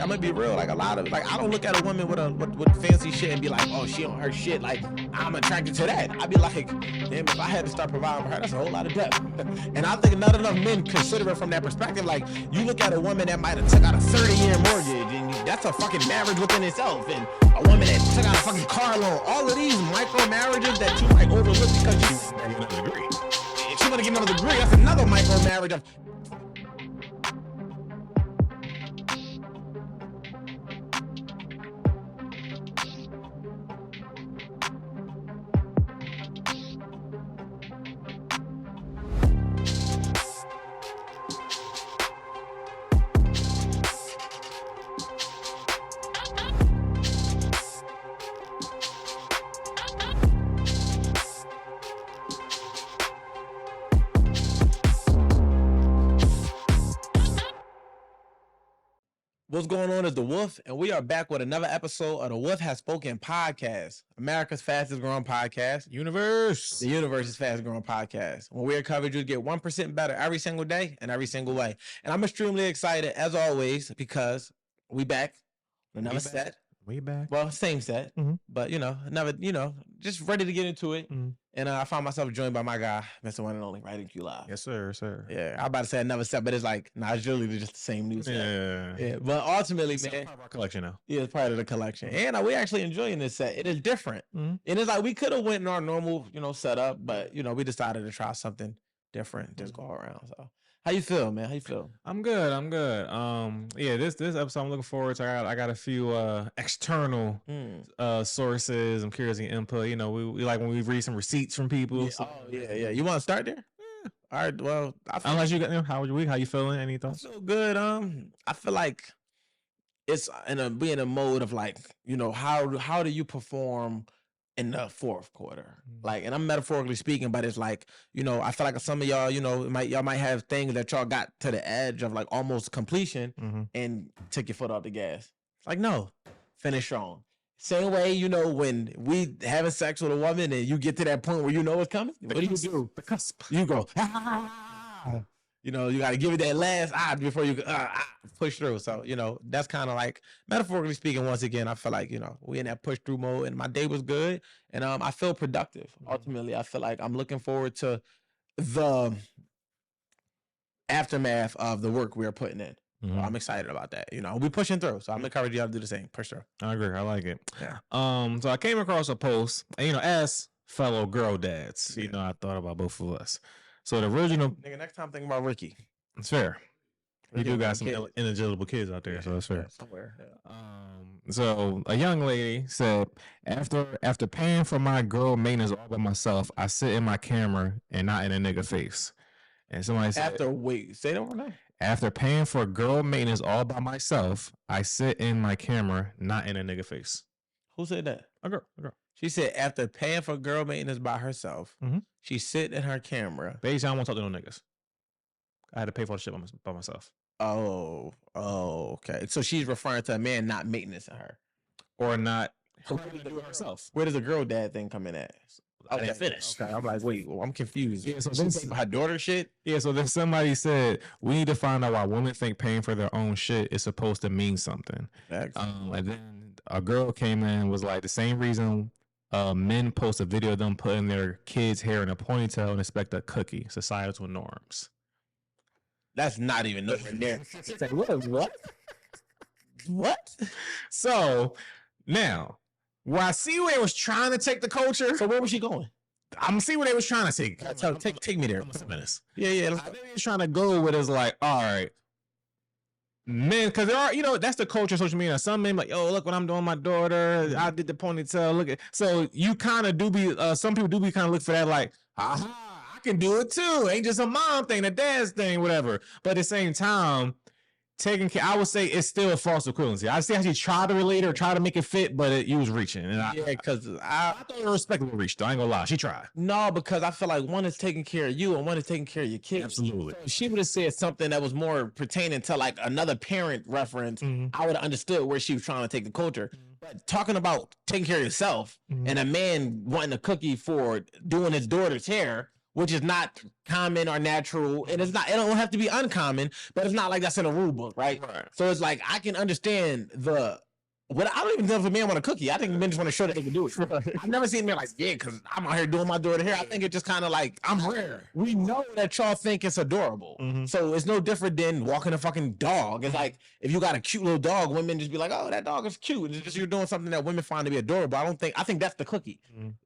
I'm gonna be real, like a lot of, like I don't look at a woman with fancy shit and be like, oh, she on her shit, like I'm attracted to that. I'd be like, damn, if I had to start providing for her, that's a whole lot of debt. And I think not enough men consider it from that perspective. Like you look at a woman that might have took out a 30-year mortgage, and that's a fucking marriage within itself. And a woman that took out a fucking car loan, all of these micro marriages that you might overlook because she wanna get another degree. If she wanna get another degree, that's another micro marriage of. What's going on is The Wolf, and we are back with another episode of The Wolf Has Spoken podcast, America's fastest growing podcast. The universe's fastest growing podcast. When we encourage you to get 1% better every single day and every single way. And I'm extremely excited, as always, because we back with another set. We back. Well, same set, but just ready to get into it. And I found myself joined by my guy, Mr. One and Only, Writing Q Live. Yes, sir. Yeah, I'm about to say another set, but it's like, it's really just the same news. Yeah. But ultimately, it's man, part of our collection now. Yeah, it's part of the collection, and we actually enjoying this set. It is different, and it's like we could have went in our normal, setup, but we decided to try something different, just go around. So, how you feel, man? How you feel? I'm good. Yeah, this episode I'm looking forward to. I got a few external sources. I'm curious in input. We like when we read some receipts from people. Yeah. So. Oh yeah. You want to start there? Yeah. All right. Well, unless you got how was your week? How you feeling? Any thoughts? I feel good. I feel like it's be in a mode of like, how do you perform in the fourth quarter? Like, and I'm metaphorically speaking, but it's like, I feel like some of y'all, y'all might have things that y'all got to the edge of like almost completion and took your foot off the gas. It's like, no, finish strong. Same way, when we having sex with a woman and you get to that point where you know it's coming, what do you do? The cusp. You go, you got to give it that last before you push through. So, that's kind of like, metaphorically speaking, once again, I feel like, we in that push through mode and my day was good. And I feel productive. Ultimately, I feel like I'm looking forward to the aftermath of the work we're putting in. So I'm excited about that. We pushing through. So I'm encouraging y'all to do the same. Push through. I agree. I like it. Yeah. So I came across a post, and, as fellow girl dads, I thought about both of us. So the original nigga, next time think about Ricky. It's fair. You do got some ineligible kids out there, so it's fair. Somewhere. Yeah. So a young lady said, after paying for my girl maintenance all by myself, I sit in my camera and not in a nigga face. And somebody said, say that one more time. After paying for girl maintenance all by myself, I sit in my camera, not in a nigga face. Who said that? A girl. She said after paying for girl maintenance by herself, she sit in her camera. Basically, I don't want to talk to no niggas. I had to pay for the shit by myself. Oh, okay. So she's referring to a man not maintenance in her. Or not do it herself. Where does the girl dad thing come in at? I didn't finish. Okay, I'm like, wait, I'm confused. Yeah, so this her daughter shit? Yeah, so then somebody said, we need to find out why women think paying for their own shit is supposed to mean something. And then a girl came in and was like, the same reason men post a video of them putting their kids' hair in a ponytail and expect a cookie, societal norms. That's not even nowhere near. What? So now, well, I see where it was trying to take the culture. So where was she going? I'm gonna see where they was trying to take. Take me there. Yeah. I think they was trying to go with is like, all right, men, because there are, that's the culture of social media. Some men like, yo, look what I'm doing with my daughter. I did the ponytail. Look at. So you kind of do be. Some people do be kind of look for that like, aha, I can do it too. Ain't just a mom thing, a dad's thing, whatever. But at the same time, taking care, I would say it's still a false equivalency. I see how she tried to relate or try to make it fit, but you was reaching. And because I thought it was a respectable reach, though. I ain't gonna lie. She tried. No, because I feel like one is taking care of you and one is taking care of your kids. Absolutely. So she would have said something that was more pertaining to like another parent reference. I would have understood where she was trying to take the culture. But talking about taking care of yourself and a man wanting a cookie for doing his daughter's hair, which is not common or natural, and it don't have to be uncommon, but it's not like that's in a rule book, right? So it's like I can understand I don't even know if a man want a cookie. I think men just want to show that they can do it. I've never seen men like, yeah, because I'm out here doing my daughter hair. I think it's just kind of like, I'm rare. We know that y'all think it's adorable. So it's no different than walking a fucking dog. It's like, if you got a cute little dog, women just be like, oh, that dog is cute. It's just you're doing something that women find to be adorable. I think that's the cookie.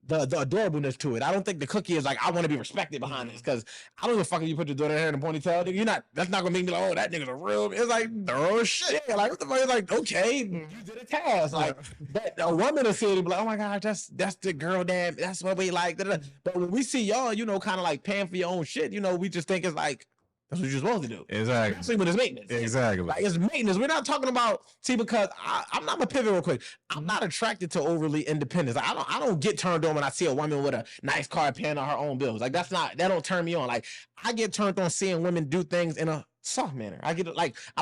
The adorableness to it. I don't think the cookie is like, I want to be respected behind this, because I don't give a fuck if you put your daughter hair in a ponytail. That's not gonna make me like, oh, that nigga's a real. It's like, thorough shit. Yeah, like what the fuck? It's like, okay, you did a task. Like that, a woman will say, be like, oh my god, that's the girl that that's what we like. But when we see y'all, kind of like paying for your own shit, we just think it's like, that's what you're supposed to do. Exactly. Especially when it's maintenance. Exactly. Like it's maintenance. We're not talking about, because I'm not gonna pivot real quick. I'm not attracted to overly independence. Like, I don't get turned on when I see a woman with a nice car paying on her own bills. Like that don't turn me on. Like I get turned on seeing women do things in a soft manner. I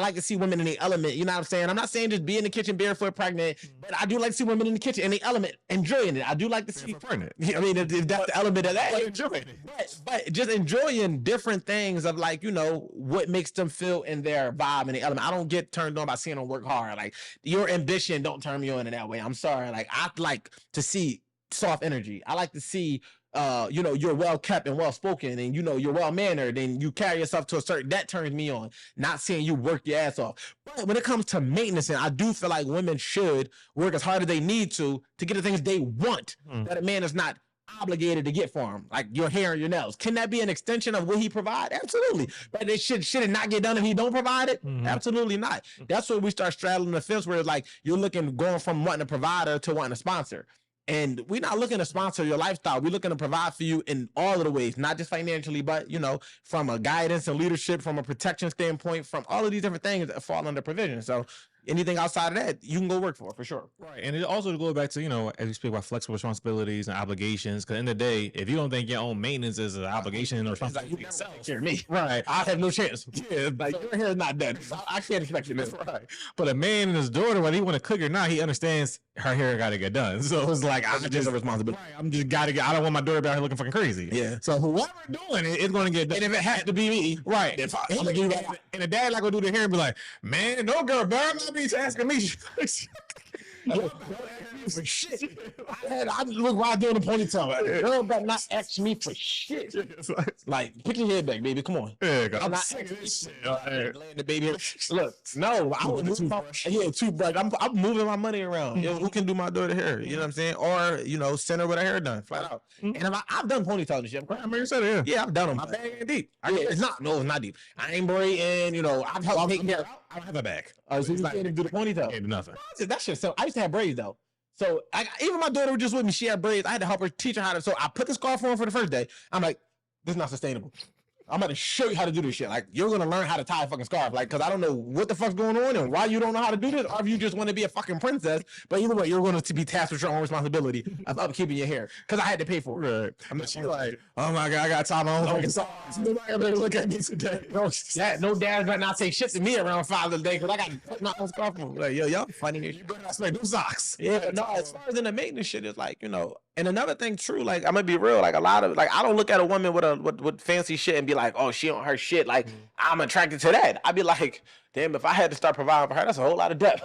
like to see women in the element. You know what I'm saying? I'm not saying just be in the kitchen barefoot pregnant, but I do like to see women in the kitchen in the element, enjoying it. I do like to see pregnant. I mean, if that's the element of that, enjoying it. But just enjoying different things of like, what makes them feel in their vibe and the element. I don't get turned on by seeing them work hard. Like your ambition don't turn me on in that way. I'm sorry. Like I like to see soft energy. I like to see you're well kept and well spoken, and you're well mannered, and you carry yourself to a certain, that turns me on. Not seeing you work your ass off. But when it comes to maintenance, and I do feel like women should work as hard as they need to get the things they want that a man is not obligated to get for him, like your hair and your nails. Can that be an extension of what he provide? Absolutely. But it should it not get done if he don't provide it? Absolutely not. That's where we start straddling the fence, where it's like you're going from wanting a provider to wanting a sponsor. And we're not looking to sponsor your lifestyle. We're looking to provide for you in all of the ways, not just financially, but, from a guidance and leadership, from a protection standpoint, from all of these different things that fall under provision. So anything outside of that, you can go work for sure. Right. And it also goes back to, as we speak about flexible responsibilities and obligations, because in the day, if you don't think your own maintenance is an obligation or responsibility itself, me. Right. I have no chance. Yeah, like your hair is not done. I can't expect you to. Right. But a man and his daughter, whether he want to cook or not, he understands her hair got to get done. So it's like, I just a responsibility. Right, I'm just got to get, I don't want my daughter out here looking fucking crazy. Yeah. So whoever doing it, it's going to get done. And if it has to be me, right. I'm gonna give you that. And the dad like going to do the hair and be like, man, no girl, better not be asking me. For shit. I look while doing the ponytail. Girl better not ask me for shit. Like, put your head back, baby. Come on. Yeah, I'm not sick of this shit. Laying the baby here. Look, no, I would move my toothbrush. I'm moving my money around. Who can do my daughter hair? You know what I'm saying? Or send her with her hair done, flat out. And I've done ponytails and shit. I mean, you said it. Yeah, I've done them. My bag ain't deep. It's not deep. I ain't braiding. I've helped take care. I don't have a bag. So you can't even do the ponytail. Can't do nothing. That shit. So I used to have braids though. So even my daughter was just with me. She had braids. I had to help her, teach her how to. So I put the scarf on for the first day. I'm like, this is not sustainable. I'm about to show you how to do this shit. Like, you're gonna learn how to tie a fucking scarf. Like, cause I don't know what the fuck's going on and why you don't know how to do this, or if you just want to be a fucking princess. But either way, you're going to be tasked with your own responsibility of upkeeping your hair. Cause I had to pay for it. Right. I'm not like, oh my god, I got to tie my own fucking scarf. Nobody ever look at me today. No dad better not say shit to me around Father's Day, cause I got to put my own scarf on. Like, yo, y'all funny. You better not smell them socks. Yeah, no. As far as in the maintenance shit, it's like, And another thing, true, like, I'm gonna be real, like, a lot of, like, I don't look at a woman with fancy shit and be like, oh, she on her shit, like, I'm attracted to that. I'd be like, damn, if I had to start providing for her, that's a whole lot of debt.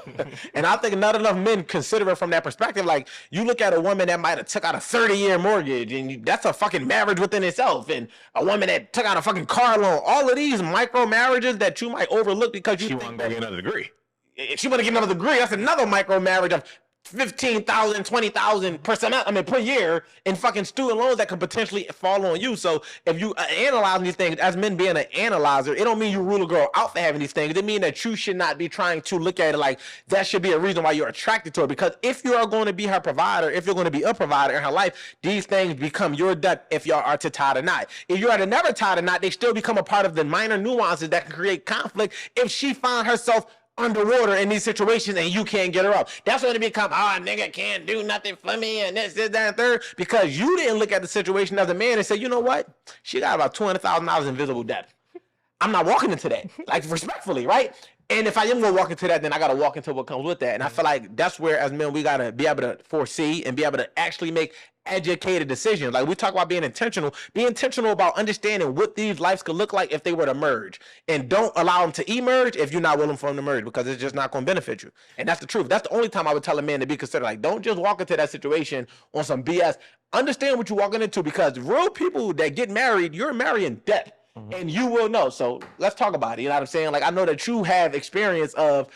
And I think not enough men consider it from that perspective. Like, you look at a woman that might have took out a 30-year mortgage, and that's a fucking marriage within itself, and a woman that took out a fucking car loan, all of these micro marriages that you might overlook because you want to get another degree. If she want to get another degree, that's another micro marriage of $15,000, $20,000 per year in fucking student loans that could potentially fall on you. So if you analyze these things, as men being an analyzer, it don't mean you rule a girl out for having these things. It mean that you should not be trying to look at it like that should be a reason why you're attracted to her. Because if you are going to be her provider, if you're going to be a provider in her life, these things become your debt if y'all are to tie the knot. If you are to never tie the knot, they still become a part of the minor nuances that can create conflict if she found herself underwater in these situations and you can't get her up. That's when it become, nigga can't do nothing for me and this, that, and third, because you didn't look at the situation as a man and say, you know what? She got about $200,000 in visible debt. I'm not walking into that, like, respectfully, right? And if I am going to walk into that, then I got to walk into what comes with that. And I feel like that's where, as men, we got to be able to foresee and be able to actually make educated decisions. Like we talk about being intentional. Be intentional about understanding what these lives could look like if they were to merge, and don't allow them to emerge if you're not willing for them to merge, because it's just not going to benefit you. And that's the truth. That's the only time I would tell a man to be considered. Like, don't just walk into that situation on some BS. Understand what you're walking into, because real people that get married, you're marrying death, and you will know. So let's talk about it. You know what I'm saying? Like, I know that you have experience of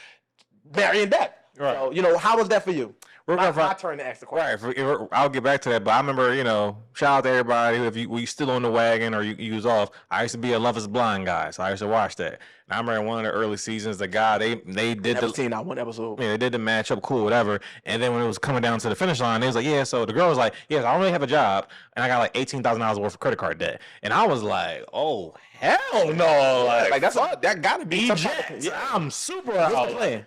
marrying death. Right. So, you know, how was that for you? My turn to ask the question. Right, I'll get back to that, but I remember, you know, shout out to everybody. If you still on the wagon or you was off, I used to be a Love Is Blind guy, so I used to watch that. And I remember in one of the early seasons, the guy they did seen that one episode. Yeah, they did the matchup, cool, whatever. And then when it was coming down to the finish line, they was like, yeah. So the girl was like, yes, I don't really have a job, and I got like $18,000 worth of credit card debt. And I was like, oh hell no, like that's all. That gotta be I'm super out. Playing.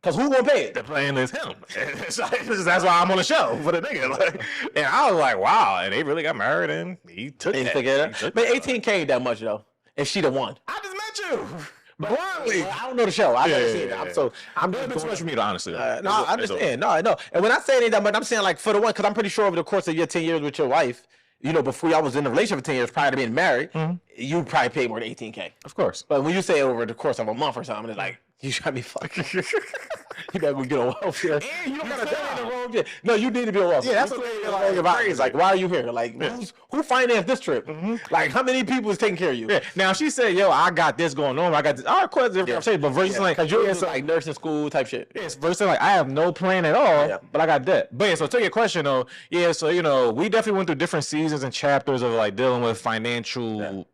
Cause who gonna pay it? The plan is him. That's why I'm on the show for the nigga. Like, and I was like, wow. And they really got married, and he took it. But 18K ain't that much though. If she'd have won, I just met you. Blindly. I don't know the show. I never seen it. I'm doing too much for me, honestly. No, I understand. No, I know. And when I say it ain't that much, I'm saying like for the one, because I'm pretty sure over the course of your 10 years with your wife, you know, before y'all was in a relationship for 10 years prior to being married, you probably paid more than 18K. Of course. But when you say over the course of a month or something, it's like, you try to be fucking. You better go get on welfare. And you don't gotta do the wrong shit. No, you need to be on welfare. Yeah, that's what they're like. Like, why are you here? Like, who financed this trip? Like, how many people is taking care of you? Yeah. Now she said, "Yo, I got this going on. I got this." All right, cool. But versus like, because you're in like nursing school type shit. Yes, versus like, I have no plan at all, but I got debt. But yeah, so to your question though, yeah, so you know, we definitely went through different seasons and chapters of like dealing with financial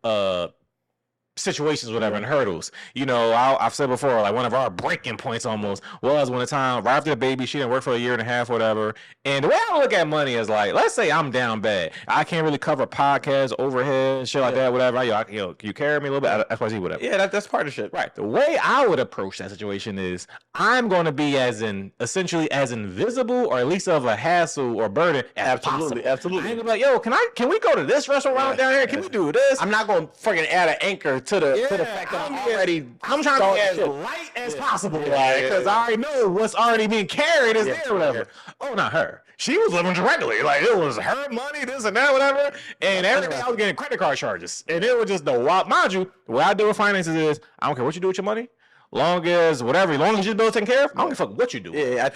situations, whatever, and hurdles. You know, I've said before, like one of our breaking points almost was when the time right after the baby, she didn't work for a year and a half, whatever. And the way I look at money is like, let's say I'm down bad, I can't really cover podcasts, overhead, shit like that, whatever. Can you carry me a little bit? XYZ, whatever. Yeah, that's partnership. Right. The way I would approach that situation is I'm going to be essentially as invisible, or at least of a hassle or burden as possible. Absolutely. I ain't gonna be like, yo, can we go to this restaurant down here? Can we do this? I'm not going to freaking add an anchor to the fact that I'm trying to be as light as possible, because I already know what's already being carried is there, whatever. Oh, not her. She was living directly. Like, it was her money, this and that, whatever. And every day I was getting credit card charges. And it was just the wild. Mind you, the way I do with finances is, I don't care what you do with your money. Long as your bills taken care of, I don't give a fuck what you do. Yeah,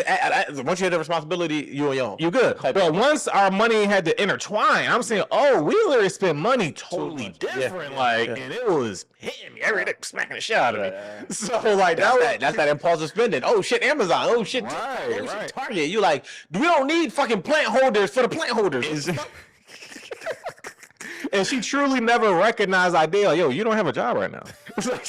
once you have the responsibility, you on your own. You good. But once our money had to intertwine, I'm saying, oh, we literally spent money totally different. And it was hitting me every day, smacking the shit out of me. So like that's that impulsive spending. Oh shit, Amazon. Oh shit, shit, Target. You like, we don't need fucking plant holders for the plant holders. And she truly never recognized the idea. Like, yo, you don't have a job right now. Very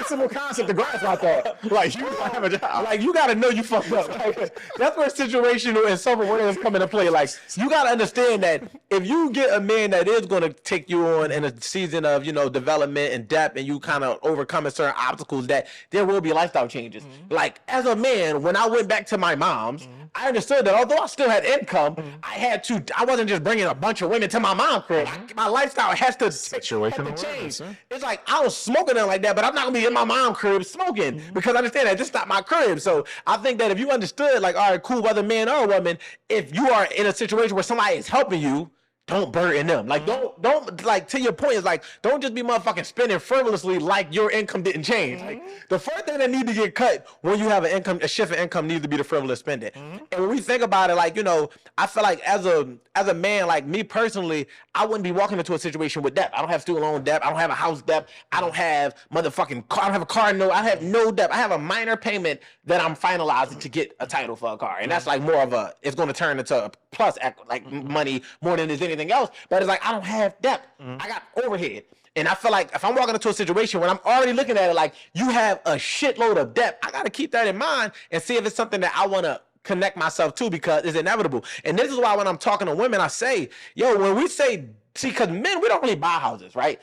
simple concept to grasp, I thought. Like, you don't have a job. Like, you gotta know you fucked up. Like, that's where situational and self-awareness come into play. Like, you gotta understand that if you get a man that is gonna take you on in a season of, you know, development and depth, and you kind of overcoming certain obstacles, that there will be lifestyle changes. Like, as a man, when I went back to my mom's, I understood that although I still had income, I wasn't just bringing a bunch of women to my mom's crib. My lifestyle has to change. It's like, I was smoking it like that, but I'm not gonna be in my mom's crib smoking, because I understand that this is not my crib. So I think that if you understood, like, all right, cool, whether man or woman, if you are in a situation where somebody is helping you, don't burden them. Like, don't like, to your point is like, don't just be motherfucking spending frivolously like your income didn't change. Like, the first thing that need to get cut when you have a shift in income needs to be the frivolous spending. And when we think about it, like, you know, I feel like as a man, like me personally, I wouldn't be walking into a situation with debt. I don't have student loan debt. I don't have a house debt. I don't have motherfucking car. I don't have a car note. I have no debt. I have a minor payment that I'm finalizing to get a title for a car. And that's like more of it's going to turn into a plus like money more than there's anything else. But it's like, I don't have debt. I got overhead. And I feel like if I'm walking into a situation when I'm already looking at it like, you have a shitload of debt, I got to keep that in mind and see if it's something that I want to connect myself to, because it's inevitable. And this is why when I'm talking to women, I say, yo, when we say, see, because men, we don't really buy houses, right?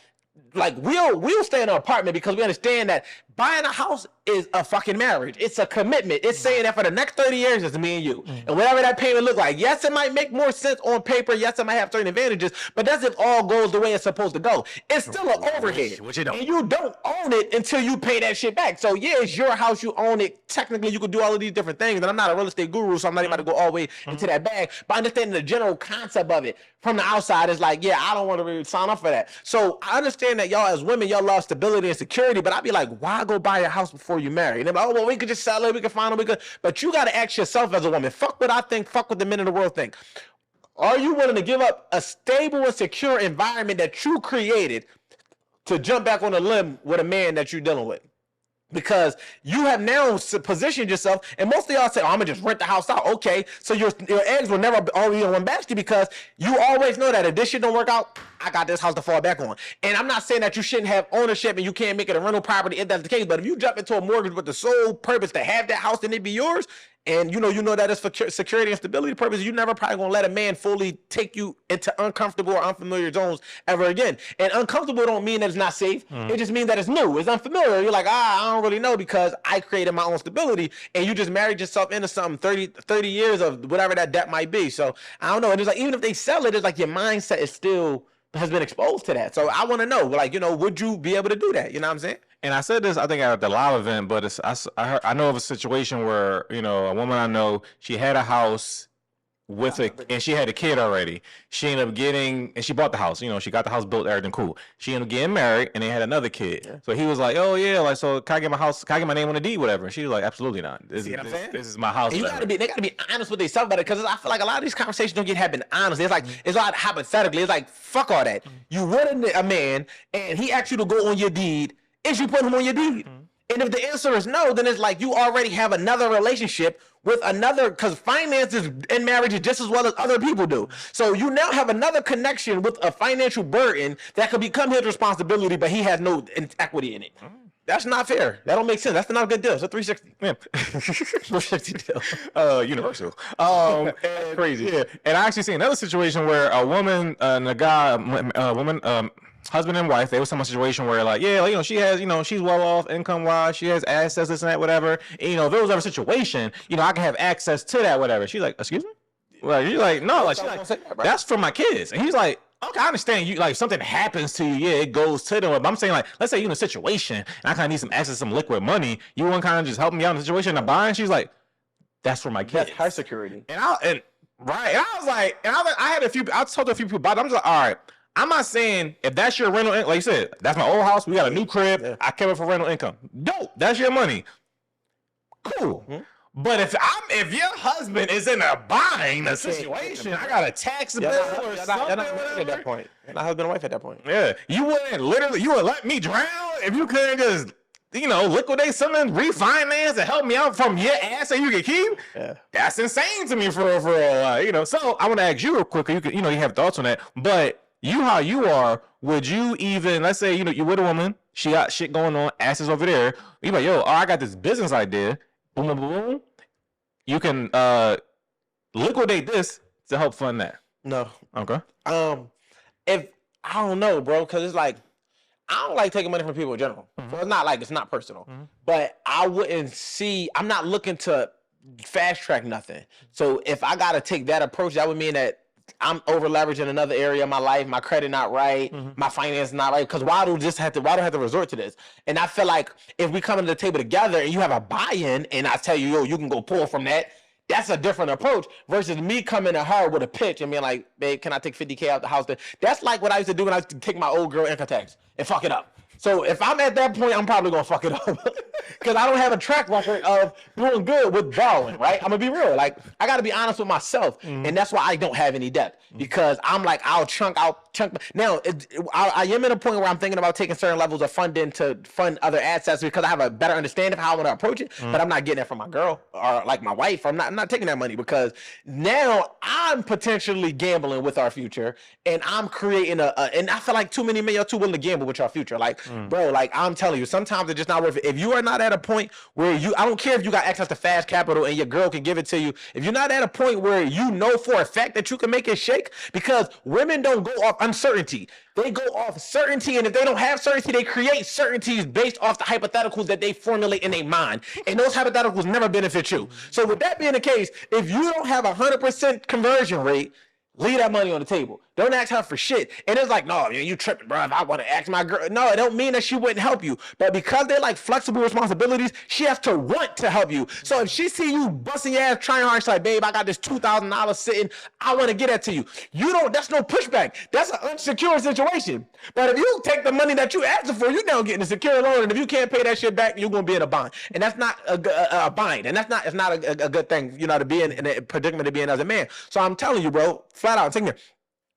Like, we'll stay in an apartment because we understand that buying a house is a fucking marriage. It's a commitment. It's saying that for the next 30 years, it's me and you. And whatever that payment look like, yes, it might make more sense on paper. Yes, it might have certain advantages, but that's if all goes the way it's supposed to go. It's still an overhead. Which you don't. And you don't own it until you pay that shit back. So yeah, it's your house. You own it. Technically, you could do all of these different things. And I'm not a real estate guru, so I'm not even about to go all the way into that bag. But understanding the general concept of it from the outside is like, yeah, I don't want to really sign up for that. So I understand that y'all as women, y'all love stability and security, but I'd be like, why go buy a house before you marry? And they're like, oh, well, we could just sell it, we could find it, we could. But you got to ask yourself as a woman, fuck what I think, fuck what the men in the world think. Are you willing to give up a stable and secure environment that you created to jump back on a limb with a man that you're dealing with? Because you have now positioned yourself, and most of y'all say, oh, I'm gonna just rent the house out. Okay, so your eggs will never all be in one basket because you always know that if this shit don't work out, I got this house to fall back on. And I'm not saying that you shouldn't have ownership and you can't make it a rental property if that's the case, but if you jump into a mortgage with the sole purpose to have that house and it be yours, and you know that it's for security and stability purposes, you never probably gonna let a man fully take you into uncomfortable or unfamiliar zones ever again. And uncomfortable don't mean that it's not safe. It just means that it's new, it's unfamiliar. You're like, I don't really know because I created my own stability, and you just married yourself into something 30 years of whatever that debt might be. So I don't know. And it's like, even if they sell it, it's like your mindset is still has been exposed to that. So I want to know, like, would you be able to do that? You know what I'm saying? And I said this, I think, at the live event, but I know of a situation where, a woman I know, she had a house and she had a kid already. She ended up and she bought the house, she got the house built, everything cool. She ended up getting married and they had another kid. Yeah. So he was like, oh yeah, like, so can I get my house, can I get my name on the deed, whatever? And she was like, absolutely not. This is my house. They gotta be honest with themselves about it, because I feel like a lot of these conversations don't get happen honest. It's like, it's a lot hypothetically. It's like, fuck all that. You wanted a man and he asked you to go on your deed. Is you put him on your deed? And if the answer is no, then it's like you already have another relationship with another, because finances in marriage is just as well as other people do. So you now have another connection with a financial burden that could become his responsibility, but he has no equity in it. That's not fair. That don't make sense. That's not a good deal. It's a 360. Yeah. 360 deal. Universal. Crazy. Yeah. And I actually seen another situation where a woman and a guy, husband and wife, they was in a situation where, like, yeah, she has, she's well off income wise, she has assets, this and that, whatever. And, if there was ever a situation, I can have access to that, whatever. She's like, excuse me? Like, you're like, no, like, she's like, that's for my kids. And he's like, okay, I understand you, like, something happens to you, yeah, it goes to them. But I'm saying, like, let's say you're in a situation and I kind of need some access to some liquid money. You want to kind of just help me out in the situation I'm buying? She's like, that's for my kids. That's her security. I was like, I told a few people about it. I'm just like, all right, I'm not saying if that's your rental, like you said, that's my old house, we got a new crib, I kept it for rental income. Dope, that's your money. Cool. But if your husband is in a buying a situation, I got a tax bill or something. You're not married at that point. You're not husband and wife at that point. Yeah, you would let me drown if you couldn't just liquidate something, refinance, and help me out from your ass that you can keep. Yeah, that's insane to me for real. So I want to ask you real quick. You have thoughts on that, but how you are, would you even, let's say, you're with a woman, she got shit going on, asses over there, you like, I got this business idea, boom, boom, boom, you can liquidate this to help fund that. No. Okay. If, I don't know, bro, because it's like, I don't like taking money from people in general. So it's not like, it's not personal. But I'm not looking to fast track nothing. So if I got to take that approach, that would mean that I'm over leveraging another area of my life. My credit not right. My finance not right. Because why do I have to resort to this? And I feel like if we come to the table together and you have a buy-in, and I tell you, you can go pull from that, that's a different approach versus me coming to her with a pitch and being like, babe, can I take 50K out the house? That's like what I used to do when I used to take my old girl income tax and fuck it up. So if I'm at that point, I'm probably gonna fuck it up because I don't have a track record of doing good with borrowing, right? I'm gonna be real. Like, I gotta be honest with myself, and that's why I don't have any debt, because I'm like, I'll chunk. Now, I am at a point where I'm thinking about taking certain levels of funding to fund other assets because I have a better understanding of how I want to approach it. But I'm not getting it from my girl or like my wife. I'm not taking that money because now I'm potentially gambling with our future, and I'm creating and I feel like too many men are too willing to gamble with our future. Like, bro, like I'm telling you, sometimes it's just not worth it. If you are not at a point where I don't care if you got access to fast capital and your girl can give it to you. If you're not at a point where you know for a fact that you can make it shake, because women don't go off uncertainty. They go off certainty, and if they don't have certainty, they create certainties based off the hypotheticals that they formulate in their mind. And those hypotheticals never benefit you. So with that being the case, if you don't have 100% conversion rate, leave that money on the table. Don't ask her for shit. And it's like, no, you tripping, bro. If I want to ask my girl, no, it don't mean that she wouldn't help you. But because they're like flexible responsibilities, she has to want to help you. So if she see you busting your ass trying hard, she's like, babe, I got this $2,000 sitting. I want to get that to you. You don't, that's no pushback. That's an unsecure situation. But if you take the money that you asked for, you're now getting a secure loan. And if you can't pay that shit back, you're going to be in a bind. And that's not a bind. And it's not a good thing, you know, to be in a predicament to be in as a man. So I'm telling you, bro, flat out,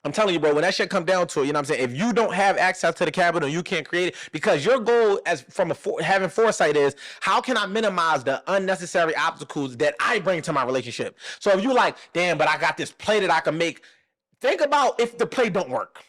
I'm telling you, bro, when that shit come down to it, you know what I'm saying? If you don't have access to the capital, you can't create it, because your goal as from having foresight is, how can I minimize the unnecessary obstacles that I bring to my relationship? So if you like, damn, but I got this play that I can make, think about if the play don't work.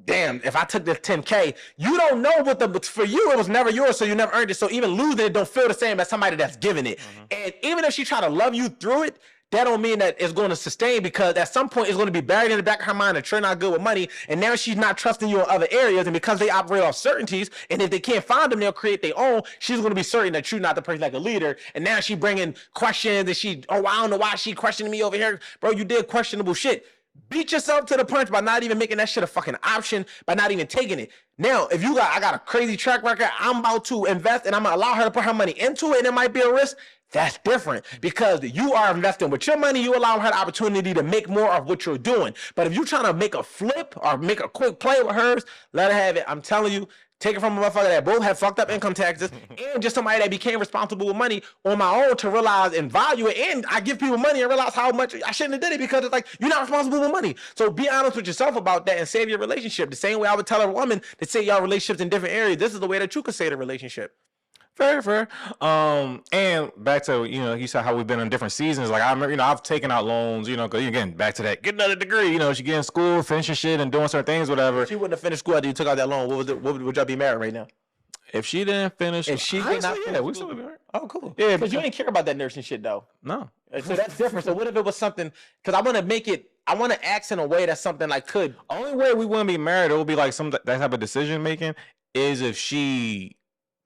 Damn, if I took this 10K, you don't know but for you, it was never yours, so you never earned it. So even losing it don't feel the same as somebody that's giving it. And even if she try to love you through it, that don't mean that it's going to sustain, because at some point it's going to be buried in the back of her mind that you're not good with money, and now she's not trusting you in other areas, and because they operate off certainties, and if they can't find them, they'll create their own. She's going to be certain that you're not the person like a leader, and now she bringing questions, and I don't know why she questioning me over here. Bro, you did questionable shit. Beat yourself to the punch by not even making that shit a fucking option, by not even taking it. Now, if I got a crazy track record, I'm about to invest, and I'm going to allow her to put her money into it, and it might be a risk. That's different, because you are investing with your money. You allow her the opportunity to make more of what you're doing. But if you're trying to make a flip or make a quick play with hers, let her have it. I'm telling you, take it from a motherfucker that both have fucked up income taxes and just somebody that became responsible with money on my own to realize and value it. And I give people money and realize how much I shouldn't have did it, because it's like, you're not responsible with money. So be honest with yourself about that and save your relationship. The same way I would tell a woman to say y'all relationships in different areas, this is the way that you could say the relationship. Fair. And back to, you said how we've been in different seasons. Like, I remember, I've taken out loans, because again, back to that, get another degree, she get in school, finishing shit and doing certain things, whatever. If she wouldn't have finished school after you took out that loan, would y'all be married right now? If she didn't finish, we still would be married. Oh, cool. Yeah, because you didn't care about that nursing shit though. No. So that's different. So what if it was something? Because I want to act in a way that's something like could. Only way we wouldn't be married, it would be like that type of decision making is if she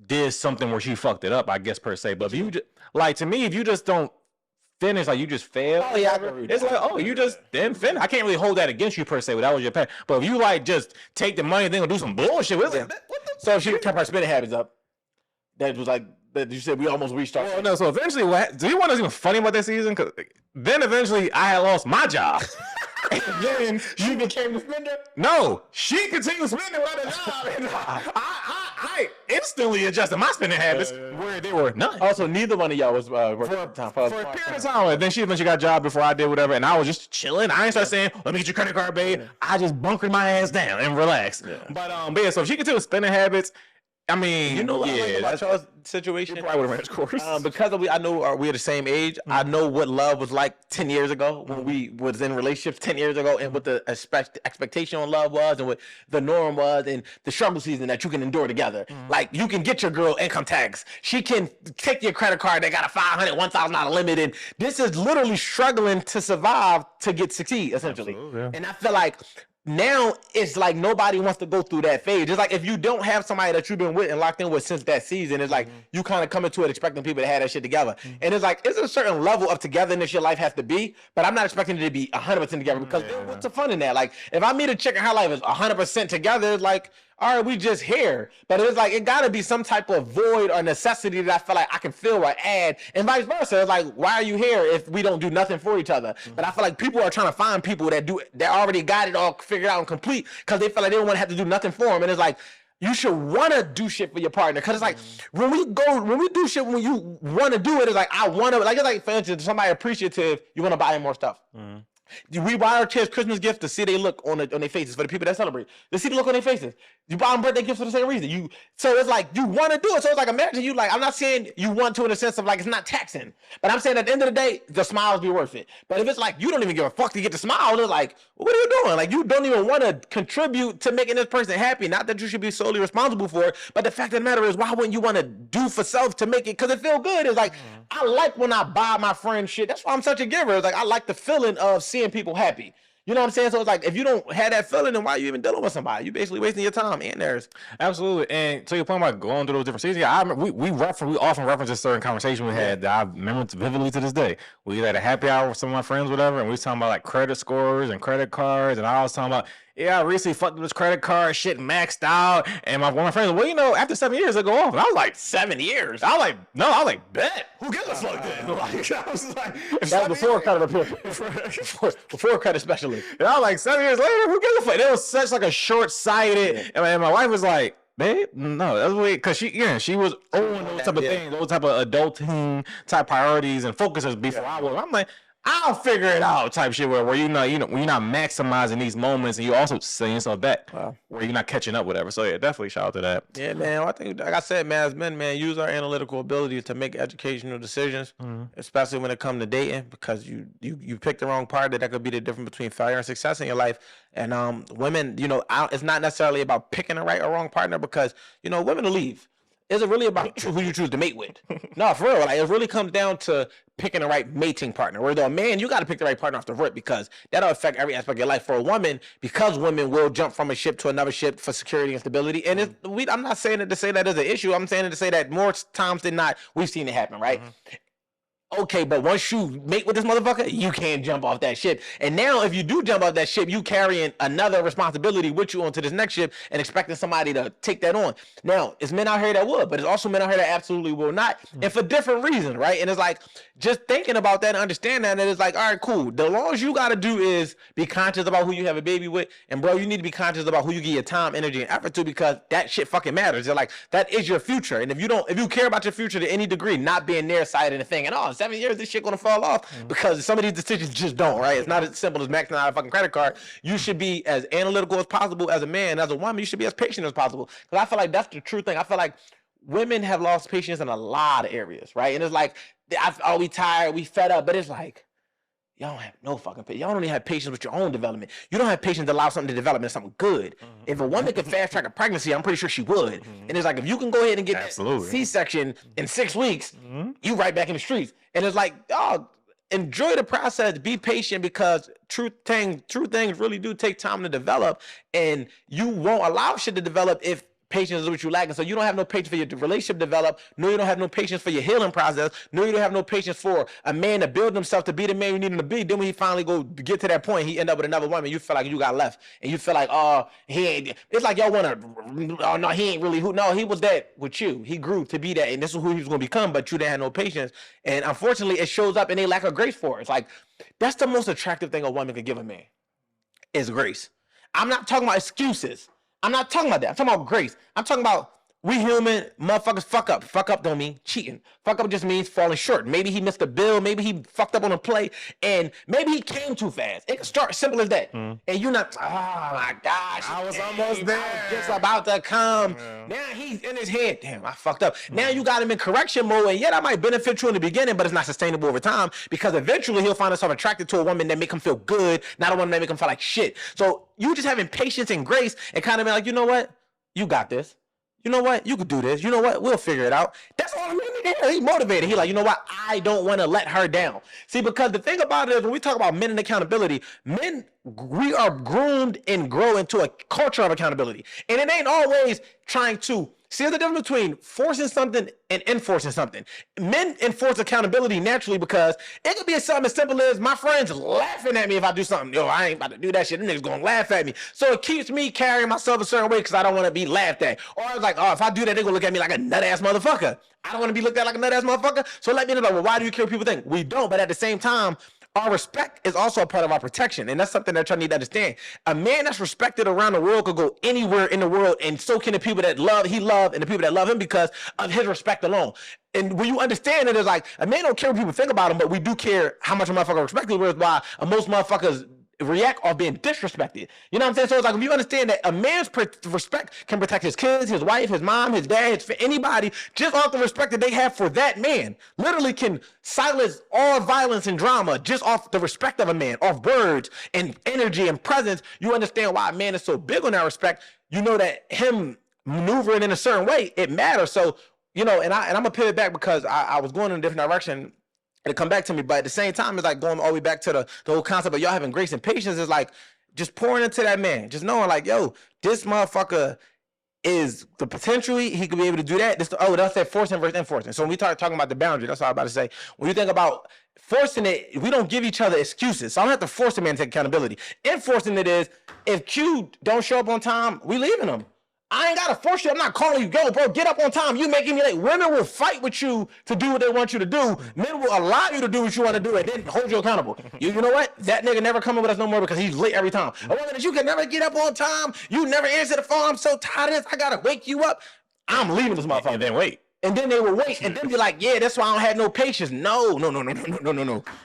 did something where she fucked it up, I guess, per se. But if you just, like, to me, if you just don't finish, like you just fail, oh yeah, it's like, oh, you just didn't finish. I can't really hold that against you per se, but that was your path. But if you like just take the money and then go do some bullshit with it, so if she kept her spending habits up, that was like that you said we almost restarted. Well, no, so eventually, do you want to see what's funny about that season? Because then eventually I had lost my job. And then she became the spender? No, she continued spending with the job. And I instantly adjusted my spending habits where they were none. Also, neither one of y'all was working for a period of time. And then she eventually got a job before I did whatever, and I was just chilling. I ain't start saying, let me get your credit card, babe. I just bunkered my ass down and relaxed. Yeah. But yeah, so if she continued spending habits, I mean, what I like about y'all's situation? You probably would have ran its course. Because I know we're the same age. I know what love was like 10 years ago when we was in relationships 10 years ago, and what the expectation on love was, and what the norm was, and the struggle season that you can endure together. Like, you can get your girl income tax. She can take your credit card that got a $500, $1,000 limit, and this is literally struggling to survive to succeed, essentially. Absolutely, yeah. And I feel like now it's like nobody wants to go through that phase. It's like if you don't have somebody that you've been with and locked in with since that season, it's like you kind of come into it expecting people to have that shit together. And it's like, it's a certain level of togetherness your life has to be, but I'm not expecting it to be 100% together, because what's the fun in that? Like, if I meet a chick and her life is 100% together, it's like, all right, we just here. But it's like, it gotta be some type of void or necessity that I feel like I can fill or add, and vice versa. It's like, why are you here if we don't do nothing for each other? But I feel like people are trying to find people that already got it all figured out and complete, because they feel like they don't want to have to do nothing for them. And it's like, you should want to do shit for your partner, because it's like when we do shit when you want to do it, it's like, I want to, like, it's like, for instance, somebody appreciative, you want to buy them more stuff. We buy our kids Christmas gifts to see they look on their faces for the people that celebrate. To see the look on their faces. You buy them birthday gifts for the same reason. So it's like you want to do it. So it's like imagine you like I'm not saying you want to in the sense of like it's not taxing, but I'm saying at the end of the day the smiles be worth it. But if it's like you don't even give a fuck to get the smile, it's like what are you doing? Like you don't even want to contribute to making this person happy. Not that you should be solely responsible for it, but the fact of the matter is why wouldn't you want to do for self to make it because it feel good? It's like I like when I buy my friend shit. That's why I'm such a giver. It's like I like the feeling of seeing people happy. You know what I'm saying? So it's like if you don't have that feeling, then why are you even dealing with somebody? You basically wasting your time and theirs. Absolutely. And to your point about going through those different seasons, I remember we often reference a certain conversation we had that I remember vividly to this day. We had a happy hour with some of my friends, whatever, and we was talking about like credit scores and credit cards, and I was talking about I recently fucked with this credit card shit maxed out, and one of my friends, well, after 7 years it go off, and I was like 7 years. I was like, bet. Who gives a fuck then? Like, I was like, that was before credit before credit specialist. And I was like 7 years later, who gives a fuck? It was such like a short-sighted, and my wife was like, babe, no, that's weird, because she was on those type of things, those type of adulting type priorities and focuses before I was. I'm like, I'll figure it out type shit where you're not maximizing these moments and you're also setting yourself back where you're not catching up, whatever. So yeah, definitely shout out to that. Yeah, man. I think, like I said, man, as men, man, use our analytical abilities to make educational decisions, especially when it comes to dating, because you pick the wrong partner. That could be the difference between failure and success in your life. And women, it's not necessarily about picking the right or wrong partner because women will leave. Is it really about who you choose to mate with? No, for real. Like it really comes down to picking the right mating partner. Where though a man, you got to pick the right partner off the rip because that'll affect every aspect of your life. For a woman, because women will jump from a ship to another ship for security and stability. And I'm not saying it to say that is an issue. I'm saying it to say that more times than not, we've seen it happen, right? Okay, but once you mate with this motherfucker, you can't jump off that ship. And now if you do jump off that ship, you carrying another responsibility with you onto this next ship and expecting somebody to take that on. Now, it's men out here that would, but it's also men out here that absolutely will not. And for different reasons, right? And it's like, just thinking about that and understand that, and it's like, all right, cool. The longest you got to do is be conscious about who you have a baby with. And bro, you need to be conscious about who you give your time, energy, and effort to because that shit fucking matters. They're like, that is your future. And if you care about your future to any degree, not being nearsighted and thinking, 7 years, this shit gonna fall off because some of these decisions just don't, right? It's not as simple as maxing out a fucking credit card. You should be as analytical as possible as a man, as a woman. You should be as patient as possible because I feel like that's the true thing. I feel like women have lost patience in a lot of areas, right? And it's like, we tired, we fed up, but it's like, y'all don't have no fucking patience. Y'all don't even have patience with your own development. You don't have patience to allow something to develop into something good. If a woman could fast track a pregnancy, I'm pretty sure she would. And it's like, if you can go ahead and get that C-section in 6 weeks, you right back in the streets. And it's like, dog, enjoy the process, be patient because true things really do take time to develop. And you won't allow shit to develop if patience is what you lack. And so you don't have no patience for your relationship to develop. No, you don't have no patience for your healing process. No, you don't have no patience for a man to build himself to be the man you need him to be. Then when he finally go get to that point, he end up with another woman. You feel like you got left. And you feel like, he ain't. It's like y'all want to, no, he ain't really who. No, he was that with you. He grew to be that. And this is who he was going to become. But you didn't have no patience. And unfortunately, it shows up and they lack of grace for it. It's like, that's the most attractive thing a woman could give a man is grace. I'm not talking about excuses. I'm not talking about that. I'm talking about grace. I'm talking about we human motherfuckers fuck up. Fuck up don't mean cheating. Fuck up just means falling short. Maybe he missed a bill. Maybe he fucked up on a play. And maybe he came too fast. It can start simple as that. And you're not, oh my gosh. I was almost there. I was just about to come. Now he's in his head. Damn, I fucked up. Now you got him in correction mode. And yeah, that might benefit you in the beginning, but it's not sustainable over time because eventually he'll find himself attracted to a woman that make him feel good, not a woman that make him feel like shit. So you just having patience and grace and kind of be like, you know what? You got this. You know what? You could do this. You know what? We'll figure it out. That's all I'm really there. He's motivated. He's like, you know what? I don't want to let her down. See, because the thing about it is when we talk about men and accountability, we are groomed and grow into a culture of accountability. And it ain't always trying to see the difference between forcing something and enforcing something. Men enforce accountability naturally because it could be something as simple as my friends laughing at me if I do something. Yo, I ain't about to do that shit. Them niggas gonna laugh at me. So it keeps me carrying myself a certain way because I don't want to be laughed at. Or I was like, if I do that, they're gonna look at me like a nut-ass motherfucker. I don't want to be looked at like a nut-ass motherfucker. So let me know, well, why do you care what people think? We don't, but at the same time, our respect is also a part of our protection, and that's something that y'all need to understand. A man that's respected around the world could go anywhere in the world, and so can the people that he love, and the people that love him because of his respect alone. And when you understand it, it's like a man don't care what people think about him, but we do care how much a motherfucker respects him. Whereas why most motherfuckers react or being disrespected. You know what I'm saying? So it's like if you understand that a man's respect can protect his kids, his wife, his mom, his dad, anybody, just off the respect that they have for that man, literally can silence all violence and drama just off the respect of a man, off words and energy and presence. You understand why a man is so big on that respect. You know that him maneuvering in a certain way, it matters. So, you know, and I'm gonna pivot back because I was going in a different direction. It'll come back to me, but at the same time, it's like going all the way back to the whole concept of y'all having grace and patience is like just pouring into that man, just knowing like, yo, this motherfucker is the potential, he could be able to do that. That's that forcing versus enforcing. So when we start talking about the boundary, that's what I'm about to say. When you think about forcing it, we don't give each other excuses. So I don't have to force a man to take accountability. Enforcing it is, if Q don't show up on time, we leaving him. I ain't gotta force you. I'm not calling you, go, bro, get up on time. You making me late. Women will fight with you to do what they want you to do. Men will allow you to do what you want to do and then hold you accountable. You know what? That nigga never coming with us no more because he's late every time. A woman that you can never get up on time. You never answer the phone. I'm so tired of this. I gotta wake you up. I'm leaving this motherfucker. And then wait. And then they will wait and then be like, yeah, that's why I don't have no patience. No.